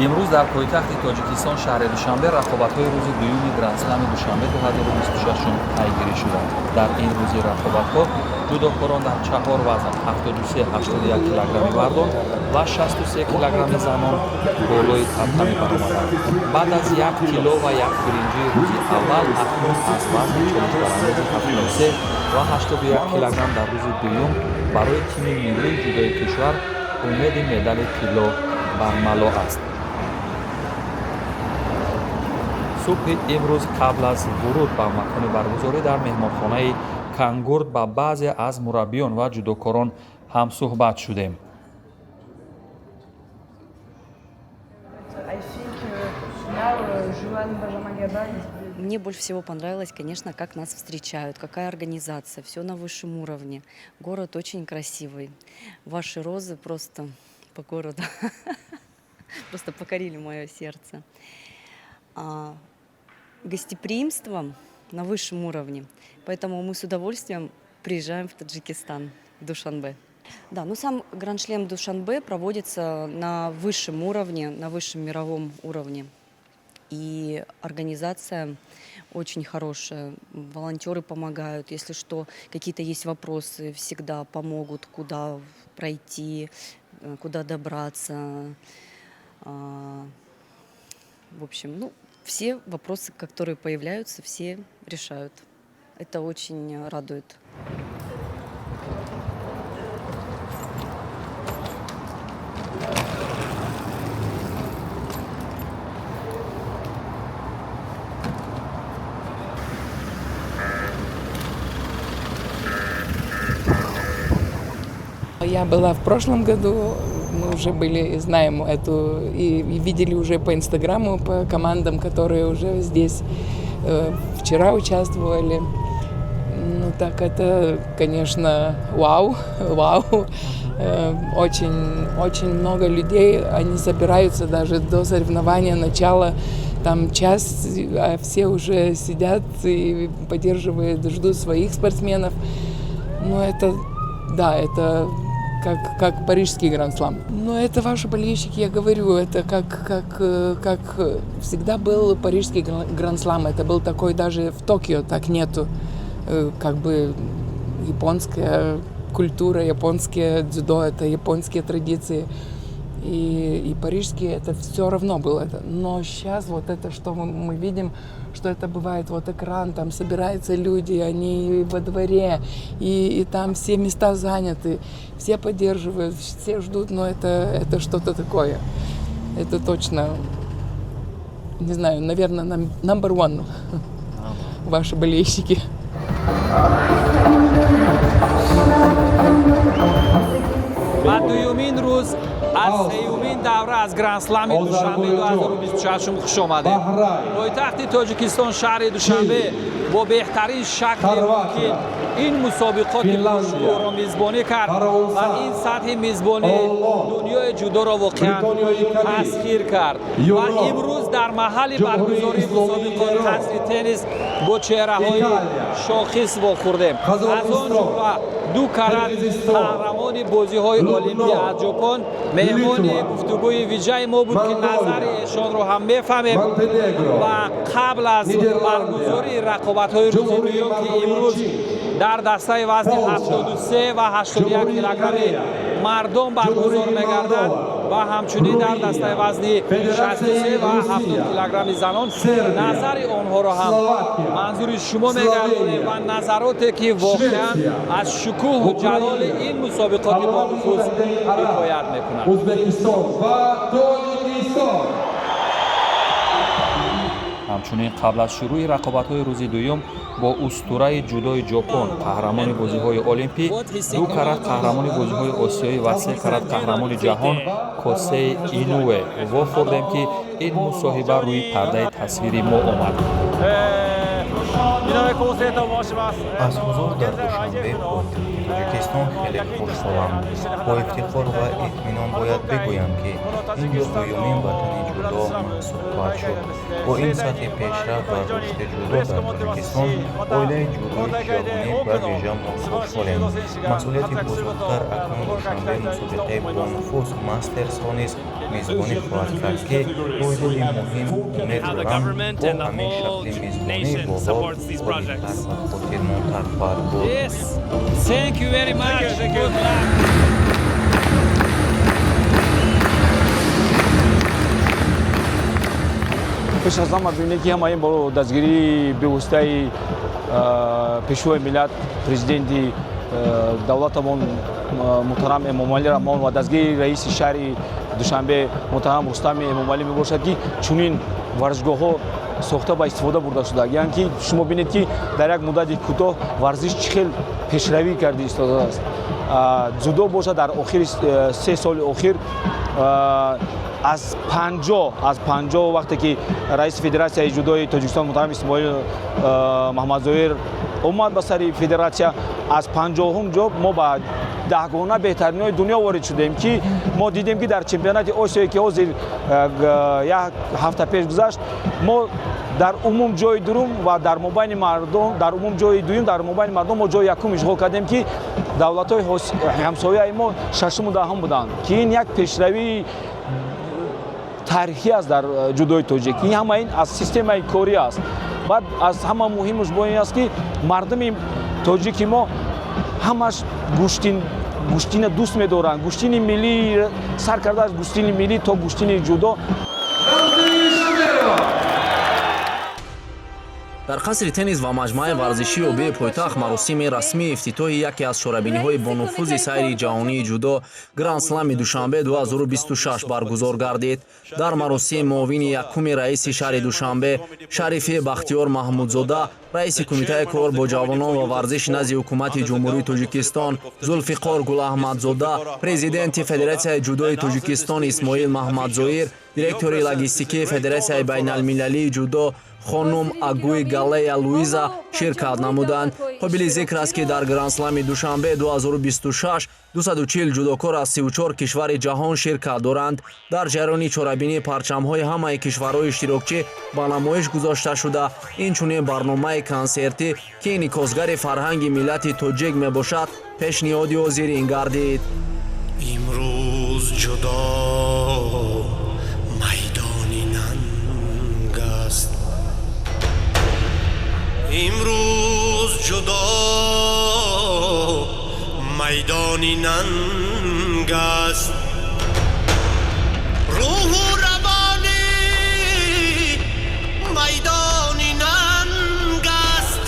имрӯз дар пойтахти Тоҷикистон шаҳри Душанбе рақобатҳои рӯзи дуюми Гранд-слами Душанбе 2026 пайгирӣ шуданд. Дар ин рӯзи рақобатҳо ҷудокорон дар 4 вазн 73-81 килограмми мардон ва 63 килограмми занон болои табқаи баромаданд. Баъд аз 1 кило ва 1 биринҷии рӯзи аввал акнун аз вазни чолишбарандази 73 ва 81 килограмм дар рӯзи дуюм барои тими миллии ҷудои кишвар умеди медали тилло бармало аст. субҳи имрӯз қабл аз вуруд ба макони баргузорӣ дар меҳмонхонаи Кангурд ба баъзе аз мураббиён ва ҷудокорон ҳамсуҳбат шудем. Мне больше всего понравилось, конечно, как нас встречают, какая организация, все на высшем уровне. Город очень красивый. Ваши розы просто по городу просто покорили мое сердце. Гостеприимство на высшем уровне, поэтому мы с удовольствием приезжаем в Таджикистан, в Душанбе. Да, ну сам Гранд-шлем Душанбе проводится на высшем уровне, на высшем мировом уровне. И организация очень хорошая, волонтеры помогают, если что, какие-то есть вопросы, всегда помогут, куда пройти, куда добраться. В общем, все вопросы, которые появляются, все решают. Это очень радует. Я была в прошлом году, мы уже были, знаем эту, и видели уже по Инстаграму, по командам, которые уже здесь вчера участвовали. Ну так это, конечно, вау. Очень много людей, они собираются даже до соревнования, начала, там час, а все уже сидят и поддерживают, ждут своих спортсменов. Но это, да, это как парижский гранд-слам. Но это ваши болельщики, я говорю, это как всегда был парижский гранд-слам. Это был такой, даже в Токио так нету. Как бы японская культура, японское дзюдо, это японские традиции. И парижские, это все равно было это. Но сейчас вот это, что мы видим, что это бывает, вот экран, там собираются люди, они во дворе, и там все места заняты, все поддерживают, все ждут, но это что-то такое. Это точно, не знаю, наверное, number one ваши болельщики. دومین روز از سیومین دوره از گرندسلم دوشنبه 2028 خوش آمدید. پایتخت تاجیکستان شهر دوشنبه با بهترین شکل ممکن این مسابقات مشهور را میزبانی کرد و این سطح میزبانی دنیای جودو را واقعا تسخیر کرد و امروز در محل برگزاری مسابقات قصر تنیس با چهره‌های شاخص واخوردیم. از آن جمله دو کرات قهرمان بازی‌های المپیک از ژاپن مهمان گفتگوی ویژه ما بود که نظر ایشان رو هم بفهمیم و قبل از برگزاری رقابت‌های روز دوم که امروز در دسته وزن 73 و 81 کیلوگرمی مردم برگزار می‌گردد و همچنین در دسته وزن 63 و 70 کیلوگرمی زنان نظر آنها را هم منظور شما می‌گردانیم و نظراتی که واقعا از شکوه و جلال این مسابقات با نفوذ حکایت می‌کند. ҳамчунин қабл аз шурӯъи рақобатҳои рӯзи дуюм бо устураи ҷудои ҷопон қаҳрамони бозиҳои олимпӣ, 2 карат қаҳрамони бозиҳои осиёӣ ва 3 карат қаҳрамони ҷаҳон Косей Инуэ вохӯрдем ки ин мусоҳиба рӯи пардаи тасвири мо омад. از حضور در دوشنبه پایتخت тоҷикистон хеле хушҳолам. Бо ифтихор ва итминон бояд бигӯям, ки ин рӯз дуюмин ватани ҷудо маҳсуб хоҳад шуд. Бо ин сатҳи пешрафт ва рушди ҷудо дар Тоҷикистон, оилаи ҷудои ҷавонӣ ба вижа мо хушҳолем. Масъулияти бузургтар акнун душанбе мусобиқаи бонуфуз мастерсҳо низ мизбонӣ хоҳад кард, ки рӯйдоди муҳим умед дорам бо ҳамин шакли мизбонии боло одилтар ва хотирмонтар хоҳад буд. Yes. Thank you very much. Good luck. пеш аз ҳама бинед ки ҳама ин бо дастгирии бевоситаи пешвои миллат президенти давлатамон муҳтарам Эмомалӣ Раҳмон ва дастгири раиси шаҳри Душанбе муҳтарам Рустами Эмомалӣ мебошад, ки чунин варзишгоҳҳо сохта ба истифода бурда шуда. Яъне ки шумо бинед, ки дар як муддати кӯтоҳ варзиш чӣ хел пешравӣ карда истодааст. Дзюдо бошад дар охири 3 соли охир аз 50 вақте ки раиси федератсияи ҷудои Тоҷикистон муҳтарам Исмоил Маҳмадзоир омад ба сари федератсия, аз 50 ҷо мо ба 10гона беҳтаринои дунё ворид шудем, ки мо дидем, ки дар чемпионати Осиё, ки ҳозир як ҳафта пеш гузашт, мо дар умум ҷои дурум ва дар мобайни мардум, дар умум ҷои дуюм, дар мобайни мардум мо ҷои якум ишғол кардем, ки давлатҳои ҳамсояи мо шашуму даҳум буданд, ки ин як пешравии таърихӣ аст дар ҷудои тоҷик. Ин ҳама ин аз системаи корӣ аст. Баъд аз ҳама муҳимаш бо ин аст, ки мардуми тоҷики мо ҳамаш гӯштина дӯст медоранд. Гӯштини миллӣ сар карда аз гӯштини миллӣ то гӯштини ҷудо. дар қасри теннис ва маҷмӯаи варзишии обии пойтахт маросими расмии ифтитоҳи яке аз чорабиниҳои бонуфузи сайри ҷаҳонии ҷудо Гранд-слами Душанбе 2026 баргузор гардид. Дар маросим муовини якуми раиси шаҳри Душанбе Шарифи Бахтиёр Маҳмудзода, раиси кумитаи кор бо ҷавонон ва варзиш назди ҳукумати ҷумҳурии Тоҷикистон Зулфиқор Гулаҳмадзода, президенти Федератсияи ҷудои Тоҷикистон Исмоил Маҳмадзоир, директори логистикии Федератсияи байналмилалии ҷудо хонум Агуи Галея Луиза ширкат намуданд. қобили зикр аст, ки дар Гранд-слами Душанбе 2026 240 ҷудокор аз 34 кишвари ҷаҳон ширкат доранд. Дар ҷараёни чорабинии парчамҳои ҳамаи кишварҳои иштирокчӣ ба намоиш гузошта шуда, инчунин барномаи консертӣ, ки инъикосгари фарҳанги миллати тоҷик мебошад, пешниҳоди ҳозирин гардид. имрӯз ҷудо майдони нанг аст. имрӯз ҷудо майдони нанг аст. рӯҳу равони майдони нанг аст.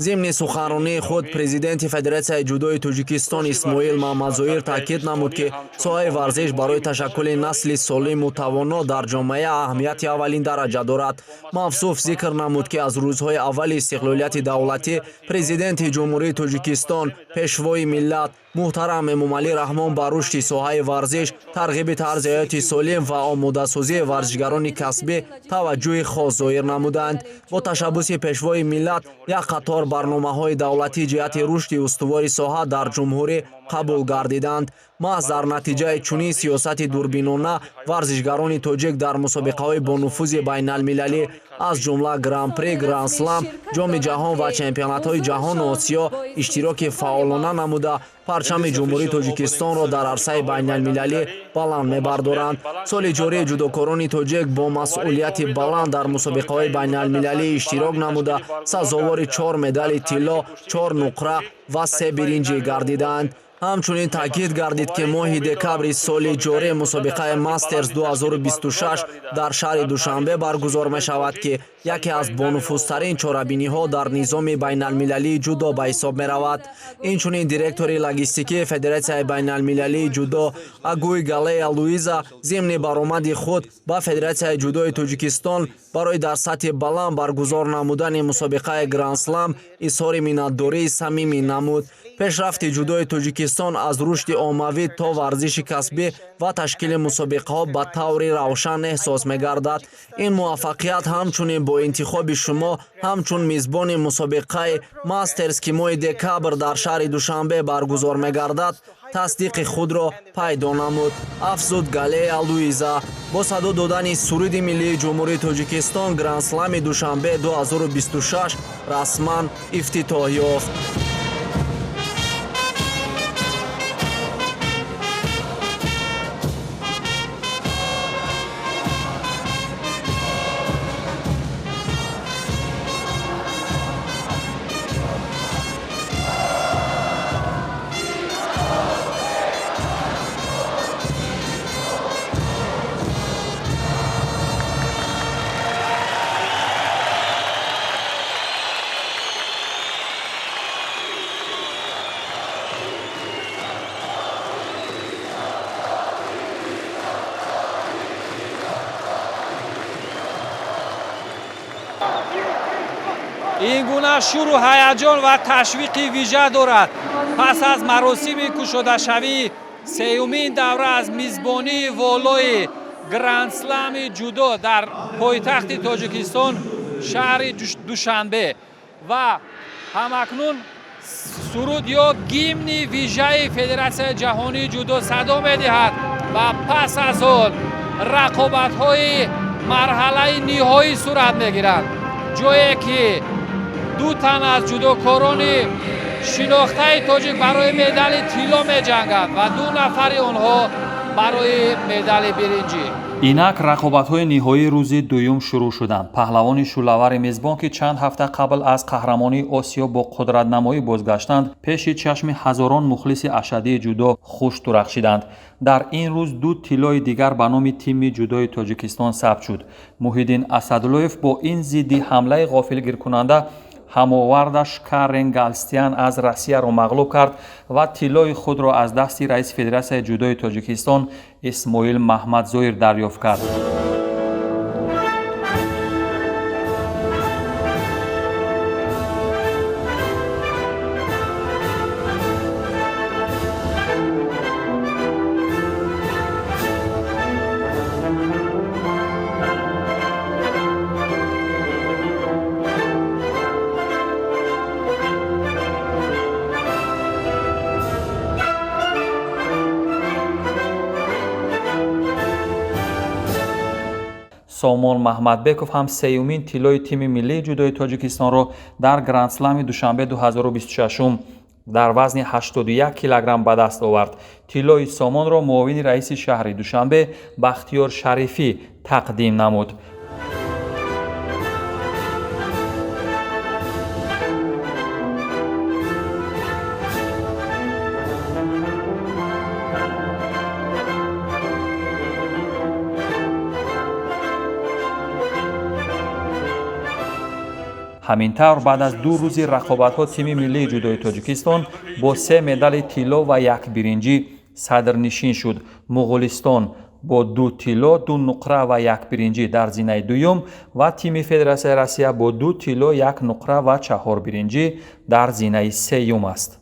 зимни суханронии худ президенти Федератсияи ҷудои Тоҷикистон Исмоил Маҳмадзоир таъкид намуд, ки соҳаи варзиш барои ташаккули насли солиму тавоно дар ҷомеа аҳамияти аввалин дараҷа дорад. Мавсуф зикр намуд, ки аз рӯзҳои аввали истиқлолияти давлатӣ президенти ҷумҳурии Тоҷикистон, пешвои миллат муҳтарам Эмомалӣ Раҳмон ба рушди соҳаи варзиш, тарғиби тарзи ҳаёти солим ва омодасозии варзишгарони касбӣ таваҷҷӯҳи хос зоҳир намуданд. Бо ташаббуси пешвои миллат як қатор барномаҳои давлатӣ ҷиҳати рушди устувори соҳа дар ҷумҳурӣ қабул гардиданд. маҳз дар натиҷаи чунин сиёсати дурбинона варзишгарони тоҷик дар мусобиқаҳои бонуфузи байналмилалӣ аз ҷумла гран-при, гранд-слам, ҷоми ҷаҳон ва чемпионатҳои ҷаҳону Осиё иштироки фаъолона намуда, парчами ҷумҳурии Тоҷикистонро дар арсаи байналмилалӣ баланд мебардоранд. Соли ҷорӣ ҷудокорони тоҷик бо масъулияти баланд дар мусобиқаҳои байналмилалӣ иштирок намуда, сазовори 4 медали тилло, 4 нуқра ва 3 биринҷӣ гардиданд. ҳамчунин таъкид гардид, ки моҳи декабри соли ҷорӣ мусобиқаи мастерс 2026 дар шаҳри Душанбе баргузор мешавад, ки яке аз бонуфузтарин чорабиниҳо дар низоми байналмилалии ҷудо ба ҳисоб меравад. Инчунин директори логистикии Федератсияи байналмилалии ҷудо Агуи Галея Луиза зимни баромади худ ба Федератсияи ҷудои Тоҷикистон барои дар сатҳи баланд баргузор намудани мусобиқаи Гранд-слам изҳори миннатдории самимӣ намуд. намуд. пешрафти ҷудои Тоҷикистон аз рушди оммавӣ то варзиши касбӣ ва ташкили мусобиқаҳо ба таври равшан эҳсос мегардад. ин муваффақият ҳамчунин бо интихоби шумо ҳамчун мизбони мусобиқаи мастерс ки моҳи декабр дар шаҳри Душанбе баргузор мегардад тасдиқи худро пайдо намуд, афзуд Галея Луиза. бо садо додани суруди миллии ҷумҳурии Тоҷикистон Гранд-слами Душанбе 2026 расман ифтитоҳ ёфт. این گونه شور و هیجان و تشویق ویژه دارد. پس از مراسم کشوده شوی سیومین دوره از میزبانی والای گرند سلم جودو در پایتخت تاجیکستان شهر دوشنبه و همکنون سرود یا گیمن ویژه فدراسیون جهانی جودو صدا می‌دهد و پس از آن رقابت‌های مرحله نهایی صورت می‌گیرد، جایی که دو تن از جودوکاران شناخته تاجیک برای مدال طلا می‌جنگند و دو نفر آنها برای مدال برنجی. инак рақобатҳои ниҳоии рӯзи дуюм шурӯъ шуданд. паҳлавони шӯлавари мезбон ки чанд ҳафта қабл аз қаҳрамонии осиё бо қудратнамоӣ бозгаштанд, пеши чашми ҳазорон мухлиси ашадии ҷудо хуш дурахшиданд. дар ин рӯз ду тиллои дигар ба номи тими ҷудои тоҷикистон сабт шуд. муҳиддин асадуллоев бо ин зидди ҳамлаи ғофилгиркунанда ҳамовардаш Карен Галстян аз Россияро мағлуб кард ва тиллои худро аз дасти раиси Федерасияи ҷудои Тоҷикистон Исмоил Маҳмадзоир дарёфт кард. Somon Mahamadbekov ҳам сеюмин тиллои тими миллии ҷудои Тоҷикистонро дар Гранд-слами Душанбе 2026 дар вазни 81 килограмм ба даст овард. тиллои Somонро муовини раиси шаҳри Душанбе Бахтиёр Шарифӣ тақдим намуд. ҳамин тавр баъд аз ду рӯзи рақобатҳо тими миллии ҷудои Тоҷикистон бо 3 медали тилло ва 1 биринҷӣ садрнишин шуд. Муғулистон бо 2 тилло, 2 нуқра ва 1 биринҷӣ дар зинаи дуюм ва тими Федерасияи Россия бо 2 тилло, 1 нуқра ва 4 биринҷӣ дар зинаи сеюм аст.